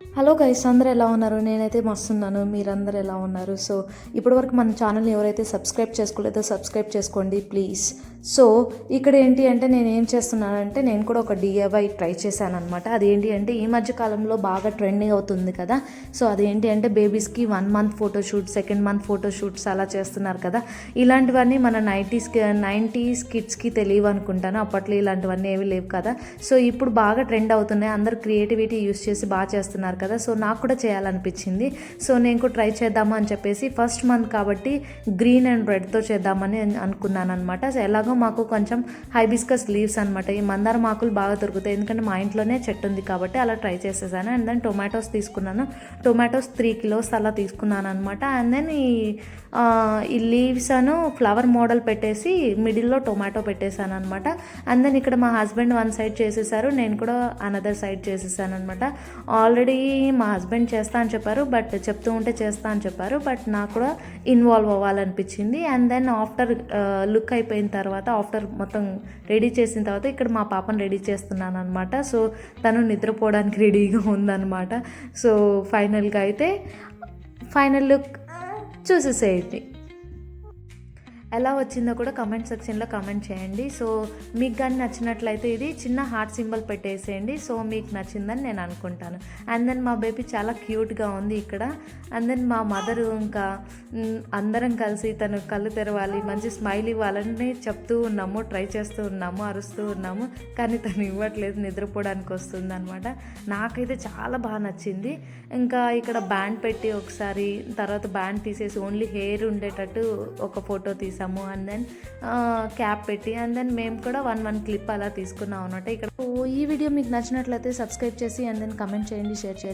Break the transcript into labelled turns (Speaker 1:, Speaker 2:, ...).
Speaker 1: Hello guys, అందరూ ఎలా ఉన్నారు? నేనైతే మస్తున్నాను. మీరందరూ ఎలా ఉన్నారు? సో ఇప్పటివరకు మన ఛానల్ని ఎవరైతే సబ్స్క్రైబ్ చేసుకోలేదో సబ్స్క్రైబ్ చేసుకోండి ప్లీజ్. సో ఇక్కడ ఏంటి అంటే నేను ఏం చేస్తున్నానంటే నేను కూడా ఒక డిఐవై ట్రై చేశాను అనమాట. అదేంటి అంటే ఈ మధ్య కాలంలో బాగా ట్రెండింగ్ అవుతుంది కదా. సో అదేంటి అంటే బేబీస్కి 1 month photoshoot, second month photoshoots అలా చేస్తున్నారు కదా. ఇలాంటివన్నీ మన 90s కిడ్స్కి తెలియవు అనుకుంటాను. అప్పట్లో ఇలాంటివన్నీ ఏవి లేవు కదా. సో ఇప్పుడు బాగా ట్రెండ్ అవుతున్నాయి. అందరు క్రియేటివిటీ యూస్ చేసి బాగా చేస్తున్నారు కదా. సో నాకు కూడా చేయాలనిపించింది. సో నేను కూడా ట్రై చేద్దాము అని చెప్పేసి ఫస్ట్ మంత్ కాబట్టి గ్రీన్ అండ్ రెడ్తో చేద్దామని అనుకున్నాను అనమాట. సో ఎలాగో మాకు కొంచెం హైబిస్కస్ లీవ్స్ అనమాట, ఈ మందారం ఆకులు బాగా దొరుకుతాయి, ఎందుకంటే మా ఇంట్లోనే చెట్టు ఉంది కాబట్టి అలా ట్రై చేసేసాను. అండ్ దెన్ టొమాటోస్ తీసుకున్నాను. టొమాటోస్ 3 kilos అలా తీసుకున్నాను అనమాట. అండ్ దెన్ ఈ లీవ్స్ అను ఫ్లవర్ మోడల్ పెట్టేసి మిడిల్లో టొమాటో పెట్టేశాను అనమాట. అండ్ దెన్ ఇక్కడ మా హస్బెండ్ 1 సైడ్ చేసేసారు, నేను కూడా అనదర్ సైడ్ చేసేసాను అనమాట. ఆల్రెడీ మా హస్బెండ్ చేస్తా అని చెప్పారు, బట్ చెప్తూ ఉంటే చేస్తా అని చెప్పారు, బట్ నాకు కూడా ఇన్వాల్వ్ అవ్వాలనిపించింది. అండ్ దెన్ ఆఫ్టర్ లుక్ అయిపోయిన తర్వాత, ఆఫ్టర్ మొత్తం రెడీ చేసిన తర్వాత ఇక్కడ మా పాపను రెడీ చేస్తున్నాను అనమాట. సో తను నిద్రపోవడానికి రెడీగా ఉందన్నమాట. సో ఫైనల్గా అయితే ఫైనల్ లుక్ చూసేసేయండి. ఎలా వచ్చిందో కూడా కమెంట్ సెక్షన్లో కమెంట్ చేయండి. సో మీకు కానీ నచ్చినట్లయితే ఇది చిన్న హార్ట్ సింబల్ పెట్టేసేయండి. సో మీకు నచ్చిందని నేను అనుకుంటాను. అండ్ దెన్ మా బేబీ చాలా క్యూట్గా ఉంది ఇక్కడ. అండ్ దెన్ మా మదరు ఇంకా అందరం కలిసి తను కళ్ళు తెరవాలి, మంచి స్మైల్ ఇవ్వాలని చెప్తూ ఉన్నాము, ట్రై చేస్తూ ఉన్నాము, అరుస్తూ ఉన్నాము, కానీ తను ఇవ్వట్లేదు, నిద్రపోవడానికి వస్తుంది అనమాట. నాకైతే చాలా బాగా నచ్చింది. ఇంకా ఇక్కడ బ్యాండ్ పెట్టి ఒకసారి, తర్వాత బ్యాండ్ తీసేసి ఓన్లీ హెయిర్ ఉండేటట్టు ఒక ఫోటో తీసాము. అండ్ దెన్ క్యాప్ పెట్టి, అండ్ దెన్ మేము కూడా 1 క్లిప్ అలా తీసుకున్నాం అనమాట. ఇక్కడ ఈ వీడియో మీకు నచ్చినట్లయితే సబ్స్క్రైబ్ చేసి అండ్ దెన్ కమెంట్ చేయండి, షేర్ చేయండి.